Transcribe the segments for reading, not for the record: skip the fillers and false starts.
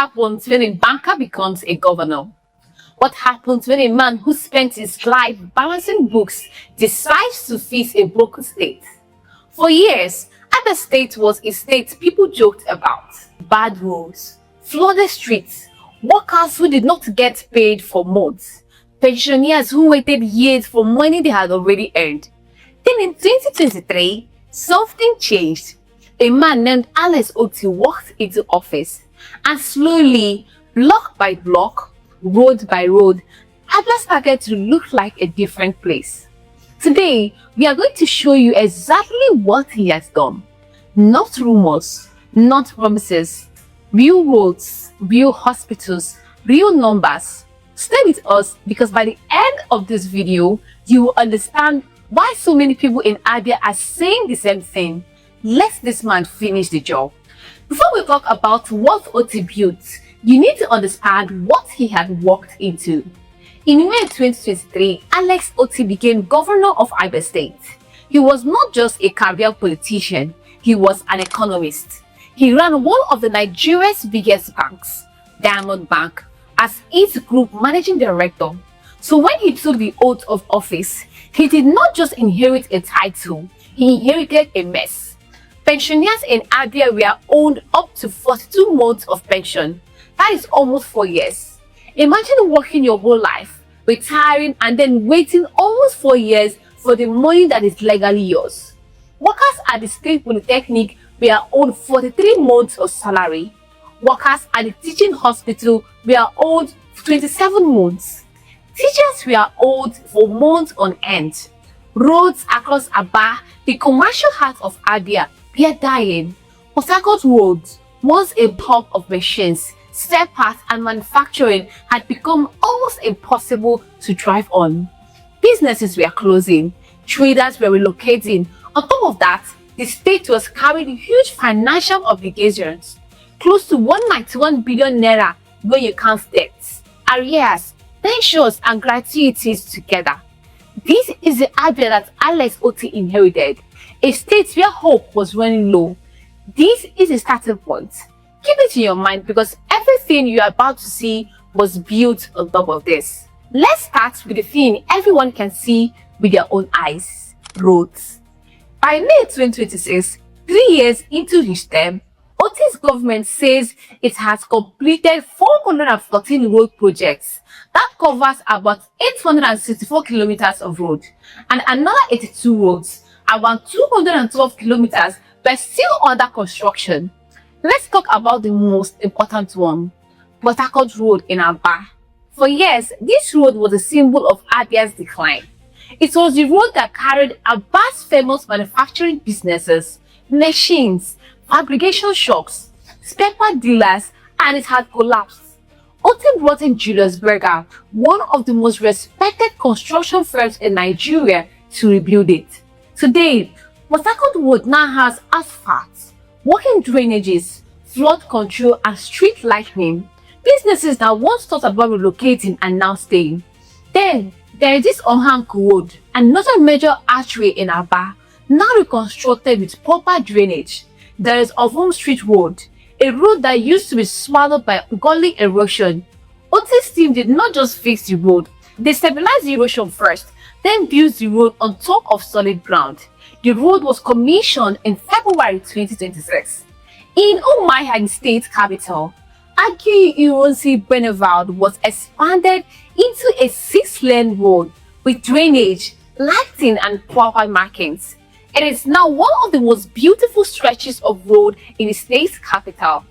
happens when a banker becomes a governor? What happens when a man who spent his life balancing books decides to fix a broken state? For years, Abia State was a state people joked about. Bad roads, flooded streets, workers who did not get paid for months, pensioners who waited years for money they had already earned. Then in 2023, something changed. A man named Alex Otti walked into office, and slowly, block by block, road by road, Abia started to look like a different place. Today, we are going to show you exactly what he has done. Not rumors, not promises, real roads, real hospitals, real numbers. Stay with us because by the end of this video, you will understand why so many people in Abia are saying the same thing. Let this man finish the job. Before we talk about what Otti built, you need to understand what he had walked into. In May 2023, Alex Otti became governor of Abia State. He was not just a career politician, he was an economist. He ran one of the Nigeria's biggest banks, Diamond Bank, as its group managing director. So when he took the oath of office, he did not just inherit a title, he inherited a mess. Pensioners in Abia were owed up to 42 months of pension. That is almost 4 years. Imagine working your whole life, retiring, and then waiting almost 4 years for the money that is legally yours. Workers at the State Polytechnic were owed 43 months of salary. Workers at the teaching hospital were owed 27 months. Teachers were owed for months on end. Roads across Aba, the commercial heart of Abia, were dying. Harcourt roads, once a hub of machines, spare parts and manufacturing, had become almost impossible to drive on. Businesses were closing, traders were relocating. On top of that, the state was carrying huge financial obligations, close to 191 billion naira when you count debts, arrears, pensions and gratuities together. This is the Abia that Alex Otti inherited, a state where hope was running low. This is a starting point. Keep it in your mind because everything you are about to see was built on top of this. Let's start with the thing everyone can see with their own eyes: roads. By May 2026, 3 years into his term, Otti's government says it has completed 414 road projects. That covers about 864 kilometers of road and another 82 roads, about 212 kilometers, but still under construction. Let's talk about the most important one, Harcourt Road in Aba. For years, this road was a symbol of Abia's decline. It was the road that carried Aba's famous manufacturing businesses, machines, fabrication shops, spare part dealers, and it had collapsed. Otti brought in Julius Berger, one of the most respected construction firms in Nigeria, to rebuild it. Today, Harcourt Road now has asphalt, working drainages, flood control, and street lighting. Businesses that once thought about relocating are now staying. Then, there is this Umuahia Road, another major artery in Aba, now reconstructed with proper drainage. There is Ovum Street Road, a road that used to be swallowed by gully erosion. Otti's team did not just fix the road, they stabilized the erosion first, then built the road on top of solid ground. The road was commissioned in February 2026. In Umuahia, the state capital, Aki Ironsi Boulevard was expanded into a 6-lane road with drainage, lighting, and proper markings. It is now one of the most beautiful stretches of road in the state's capital.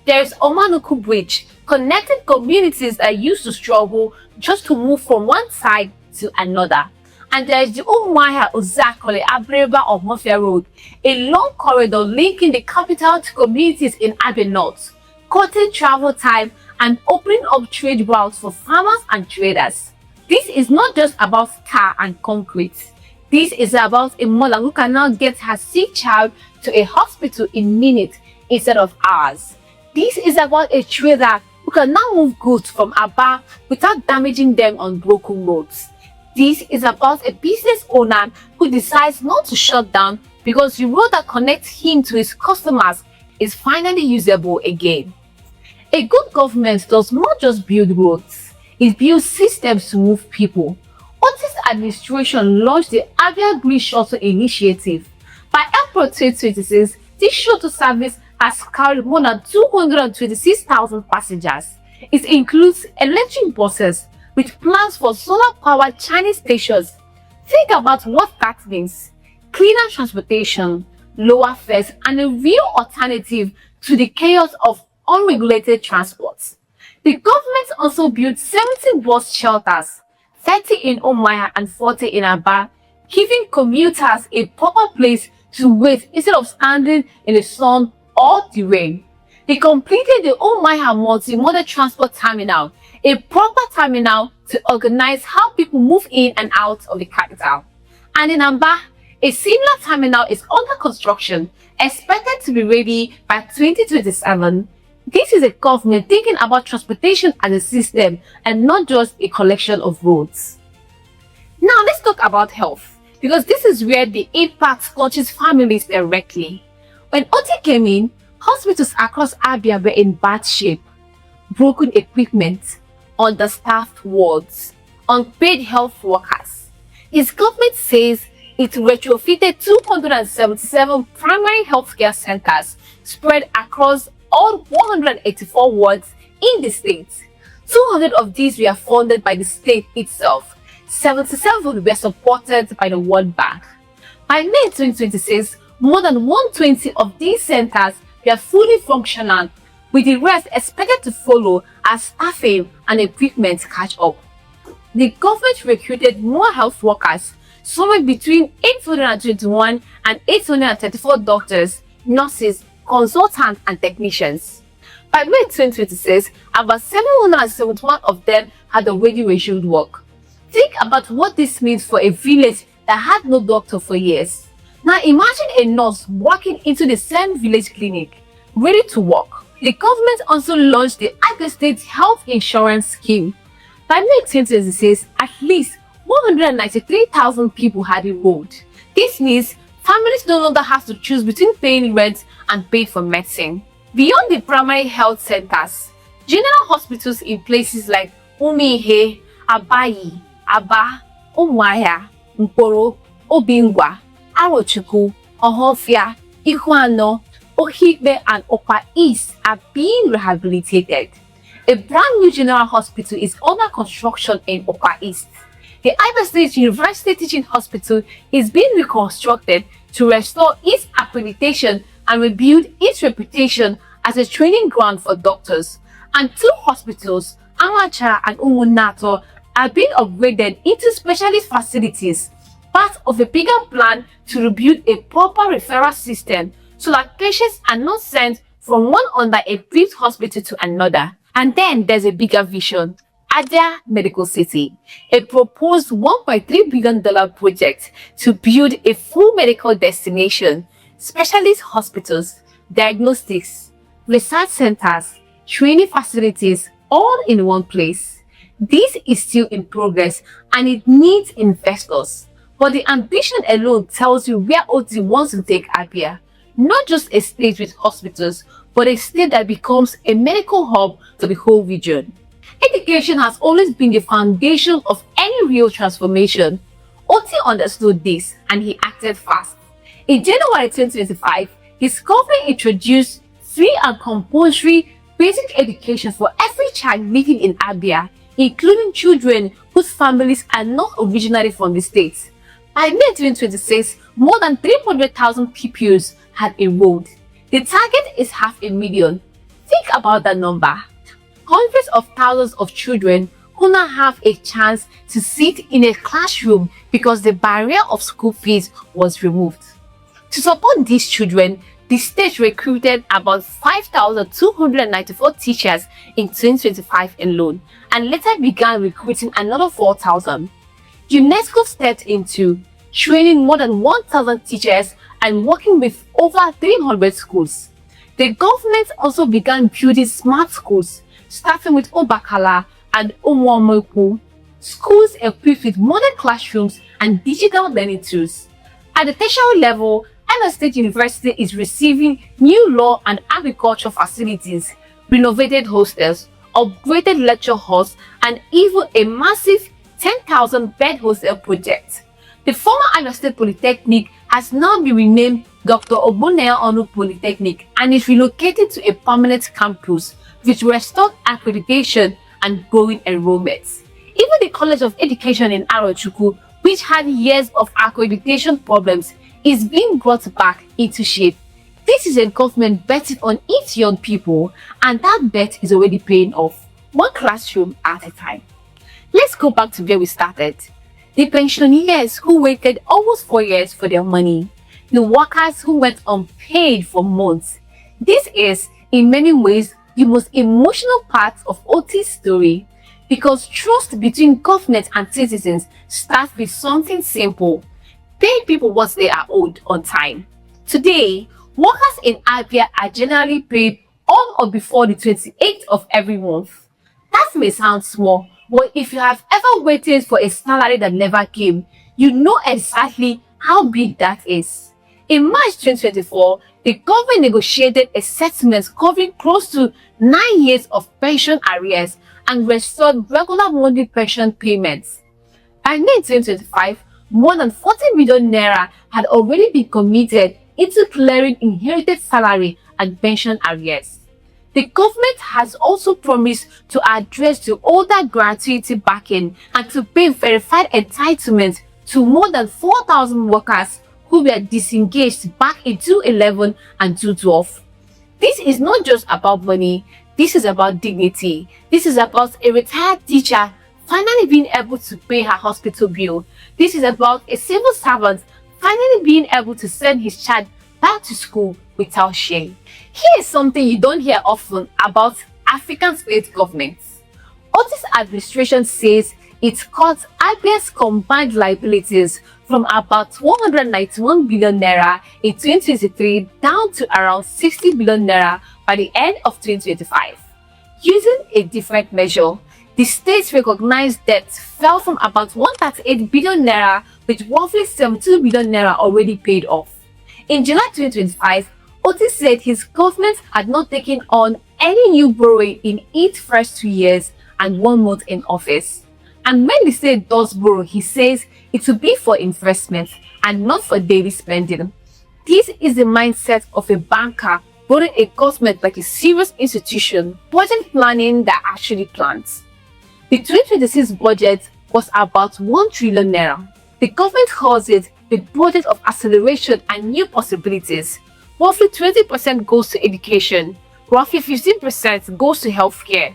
There is Omanuku Bridge, connecting communities that used to struggle just to move from one side to another. And there is the Umuahia Uzakole Abreba of Mafia Road, a long corridor linking the capital to communities in Abia North, cutting travel time and opening up trade routes for farmers and traders. This is not just about tar and concrete. This is about a mother who can now get her sick child to a hospital in minutes instead of hours. This is about a trader who can now move goods from Aba without damaging them on broken roads. This is about a business owner who decides not to shut down because the road that connects him to his customers is finally usable again. A good government does not just build roads, it builds systems to move people. Otti's administration launched the Abia Green Shuttle Initiative. By April 2026, this shuttle service has carried more than 226,000 passengers. It includes electric buses with plans for solar-powered Chinese stations. Think about what that means. Cleaner transportation, lower fares, and a real alternative to the chaos of unregulated transport. The government also built 70 bus shelters, 30 in Umuahia and 40 in Aba, giving commuters a proper place to wait instead of standing in the sun or the rain. They completed the Umuahia multi-modal transport terminal, a proper terminal to organize how people move in and out of the capital. And in Aba, a similar terminal is under construction, expected to be ready by 2027. This is a government thinking about transportation as a system and not just a collection of roads. Now let's talk about health, because this is where the impact touches families directly. When Otti came in, hospitals across Abia were in bad shape. Broken equipment, understaffed wards, unpaid health workers. His government says it retrofitted 277 primary healthcare centers spread across all 184 wards in the state. 200 of these were funded by the state itself. 77 were supported by the World Bank. By May 2026, more than 120 of these centers were fully functional, with the rest expected to follow as staffing and equipment catch up. The government recruited more health workers, somewhere between 821 and 834 doctors, nurses, consultants, and technicians. By May 2026, about 771 of them had already resumed work. Think about what this means for a village that had no doctor for years. Now imagine a nurse walking into the same village clinic, ready to work. The government also launched the Abia State Health Insurance Scheme. By May 2026, at least 193,000 people had enrolled. This means families no longer have to choose between paying rent and paying for medicine. Beyond the primary health centers, general hospitals in places like Umuahia, Abayi, Aba, Umuahia, Mporo, Obingwa, Arochukwu, Ohofia, Ihuano, Ohigbe, and Okwa East are being rehabilitated. A brand new general hospital is under construction in Okwa East. The Abia State University Teaching Hospital is being reconstructed to restore its accreditation and rebuild its reputation as a training ground for doctors. And two hospitals, Amacha and Umunato, are being upgraded into specialist facilities, part of a bigger plan to rebuild a proper referral system so that patients are not sent from one under-equipped hospital to another. And then there's a bigger vision. Abia Medical City, a proposed $1.3 billion project to build a full medical destination, specialist hospitals, diagnostics, research centers, training facilities, all in one place. This is still in progress and it needs investors. But the ambition alone tells you where Otti wants to take Abia. Not just a state with hospitals, but a state that becomes a medical hub to the whole region. Education has always been the foundation of any real transformation. Otti understood this and he acted fast. In January 2025, his government introduced free and compulsory basic education for every child living in Abia, including children whose families are not originally from the state. By May 2026, more than 300,000 pupils had enrolled. The target is 500,000. Think about that number. Hundreds of thousands of children who now have a chance to sit in a classroom because the barrier of school fees was removed. To support these children, the state recruited about 5,294 teachers in 2025 alone and later began recruiting another 4,000. UNESCO stepped into training more than 1,000 teachers and working with over 300 schools. The government also began building smart schools, starting with Obakala and Umuahia, schools equipped with modern classrooms and digital learning tools. At the tertiary level, Abia State University is receiving new law and agriculture facilities, renovated hostels, upgraded lecture halls, and even a massive 10,000 bed hostel project. The former Abia State Polytechnic has now been renamed Dr. Ogbonnaya Onu Polytechnic and is relocated to a permanent campus with restored accreditation and growing enrollments. Even the College of Education in Arochukwu, which had years of accreditation problems, is being brought back into shape. This is a government betting on its young people, and that bet is already paying off, one classroom at a time. Let's go back to where we started. The pensioners who waited almost 4 years for their money. The workers who went unpaid for months. This is, in many ways, the most emotional part of Otti's story, because trust between government and citizens starts with something simple: pay people what they are owed on time. Today, workers in Abia are generally paid on or before the 28th of every month. That may sound small, but if you have ever waited for a salary that never came, you know exactly how big that is. In March 2024, the government negotiated a settlement covering close to 9 years of pension arrears and restored regular monthly pension payments. By May 2025, more than 40 million naira had already been committed into clearing inherited salary and pension arrears. The government has also promised to address the older gratuity backing and to pay verified entitlements to more than 4,000 workers who were disengaged back in 2011 and 2012. This is not just about money, this is about dignity. This is about a retired teacher finally being able to pay her hospital bill. This is about a civil servant finally being able to send his child back to school without shame. Here is something you don't hear often about African state governments. Otti's administration says it cut Abia's combined liabilities from about 191 billion naira in 2023 down to around 60 billion naira by the end of 2025. Using a different measure, the state's recognized debt fell from about 138 billion naira with roughly 72 billion naira already paid off. In July 2025, Otti said his government had not taken on any new borrowing in its first 2 years and 1 month in office. And when the state does borrow, he says it will be for investment and not for daily spending. This is the mindset of a banker running a government like a serious institution, budget planning that actually plans. The 2026 budget was about 1 trillion naira. The government calls it the budget of acceleration and new possibilities. Roughly 20% goes to education, roughly 15% goes to healthcare.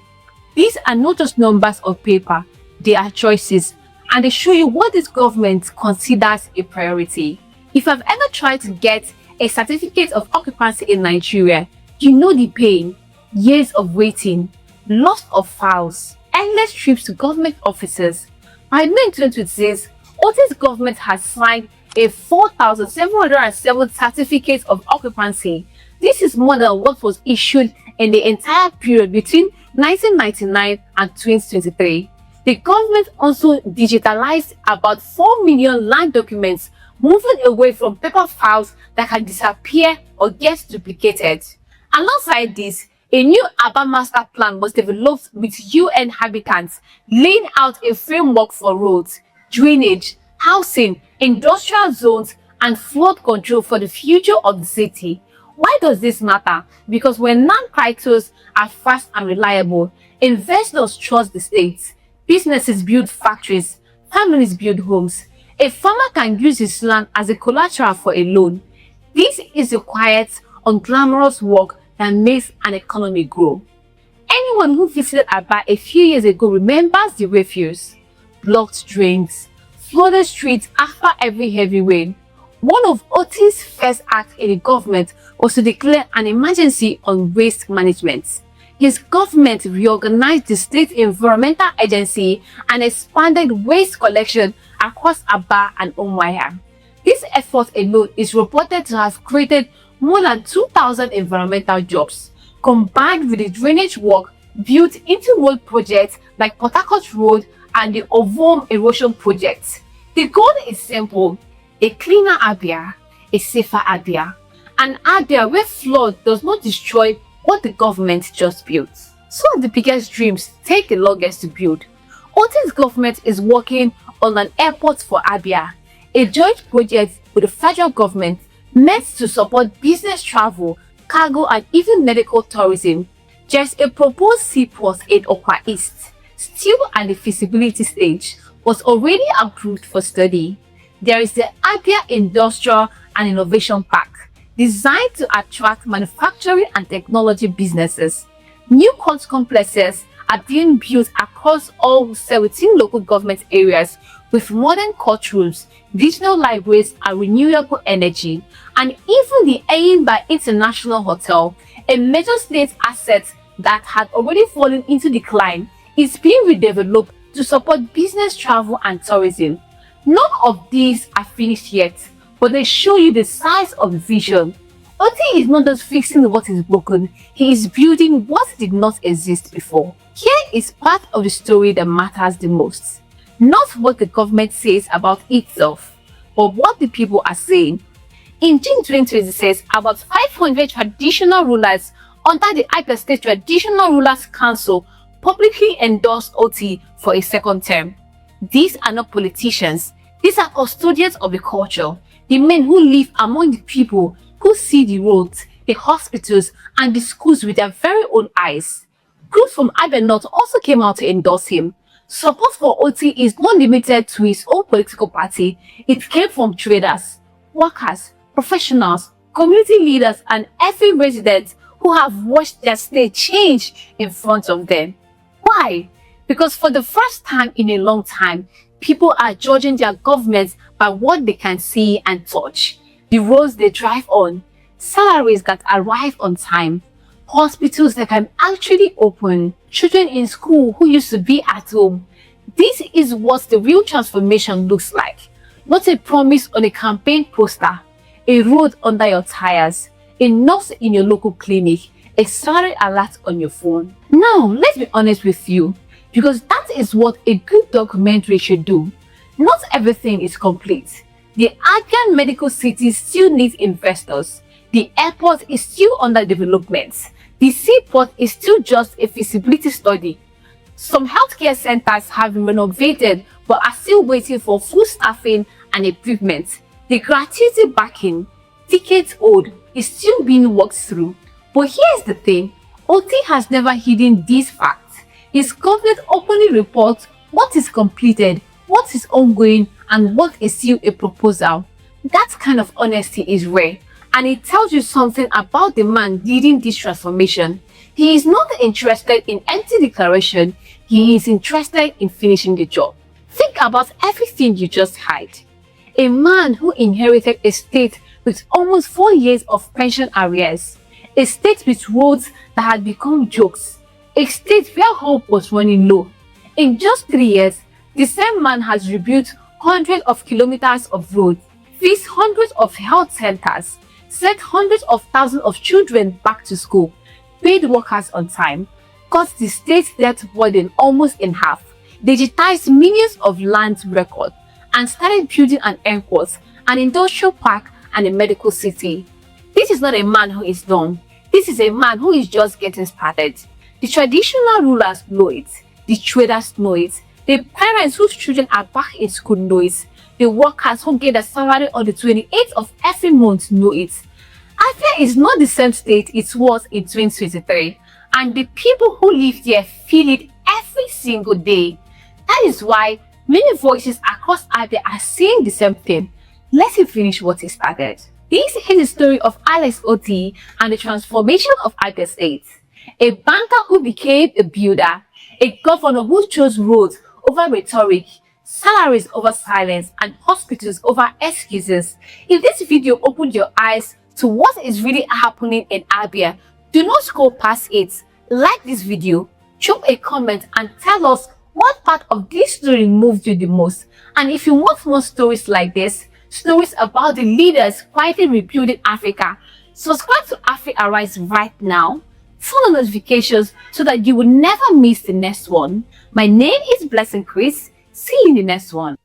These are not just numbers on paper, they are choices, and they show you what this government considers a priority. If I've ever tried to get a certificate of occupancy in Nigeria, you know the pain, years of waiting, loss of files, endless trips to government offices. By May 2026, Otti's government has signed a 4,707 certificates of occupancy. This is more than what was issued in the entire period between 1999 and 2023. The government also digitalized about 4 million land documents, moving away from paper files that can disappear or get duplicated. Alongside this, a new urban master plan was developed with UN habitants, laying out a framework for roads, drainage, housing, industrial zones, and flood control for the future of the city. Why does this matter? Because when land titles are fast and reliable, investors trust the state, businesses build factories, families build homes. A farmer can use his land as a collateral for a loan. This is the quiet, unglamorous work that makes an economy grow. Anyone who visited Aba a few years ago remembers the refuse, blocked drains, flooded streets after every heavy rain. One of Otti's first acts in the government was to declare an emergency on waste management. His government reorganized the state environmental agency and expanded waste collection across Aba and Umuahia. This effort alone is reported to have created more than 2,000 environmental jobs, combined with the drainage work built into road projects like Port Harcourt Road and the Ovom Erosion Project. The goal is simple: a cleaner Abia, a safer Abia, an Abia where flood does not destroy what the government just built. Some of the biggest dreams take the longest to build. Otti's government is working on an airport for Abia, a joint project with the federal government meant to support business travel, cargo and even medical tourism. There's a proposed seaport in Okwa East, still at the feasibility stage, was already approved for study. There is the Abia Industrial and Innovation Park, designed to attract manufacturing and technology businesses. New court complexes are being built across all 17 local government areas with modern courtrooms, digital libraries and renewable energy, and even the Aimba International Hotel, a major state asset that had already fallen into decline, is being redeveloped to support business travel and tourism. None of these are finished yet, but they show you the size of the vision. Otti is not just fixing what is broken, he is building what did not exist before. Here is part of the story that matters the most. Not what the government says about itself, but what the people are saying. In June 2026, about 500 traditional rulers under the Abia State Traditional Rulers Council publicly endorsed Otti for a second term. These are not politicians, these are custodians of the culture, the men who live among the people, who see the roads, the hospitals and the schools with their very own eyes. Groups from Abia North also came out to endorse him. Support for Otti is not limited to his own political party. It came from traders, workers, professionals, community leaders and every resident who have watched their state change in front of them. Why? Because for the first time in a long time, people are judging their governments by what they can see and touch. The roads they drive on, salaries that arrive on time, hospitals that can actually open, children in school who used to be at home. This is what the real transformation looks like. Not a promise on a campaign poster, a road under your tires, a nurse in your local clinic, a salary alert on your phone. Now, let's be honest with you, because that is what a good documentary should do. Not everything is complete. The Abian Medical City still needs investors. The airport is still under development. The seaport is still just a feasibility study. Some healthcare centers have been renovated but are still waiting for full staffing and equipment. The gratuity backing, decades old, is still being worked through. But here's the thing, Otti has never hidden these facts. His government openly reports what is completed, what is ongoing, and what is still a proposal. That kind of honesty is rare, and it tells you something about the man leading this transformation. He is not interested in empty declaration, he is interested in finishing the job. Think about everything you just heard. A man who inherited a state with almost 4 years of pension arrears, a state with roads that had become jokes, a state where hope was running low. In just 3 years, the same man has rebuilt hundreds of kilometers of roads, fixed hundreds of health centers, sent hundreds of thousands of children back to school, paid workers on time, cut the state's debt burden almost in half, digitized millions of land records, and started building an airport, an industrial park, and a medical city. This is not a man who is done. This is a man who is just getting started. The traditional rulers know it. The traders know it. The parents whose children are back in school know it. The workers who get a salary on the 28th of every month know it. Abia is not the same state it was in 2023, and the people who live there feel it every single day. That is why many voices across Abia are saying the same thing. Let him finish what he started. This is the story of Alex Otti and the transformation of Abia State. A banker who became a builder, a governor who chose roads over rhetoric, salaries over silence, and hospitals over excuses. If this video opened your eyes to what is really happening in Abia, do not scroll past it. Like this video, drop a comment and tell us what part of this story moved you the most. And if you want more stories like this, stories about the leaders quietly rebuilding Africa, subscribe to Ariaria right now. Turn on notifications so that you will never miss the next one. My name is Blessing Chris. See you in the next one.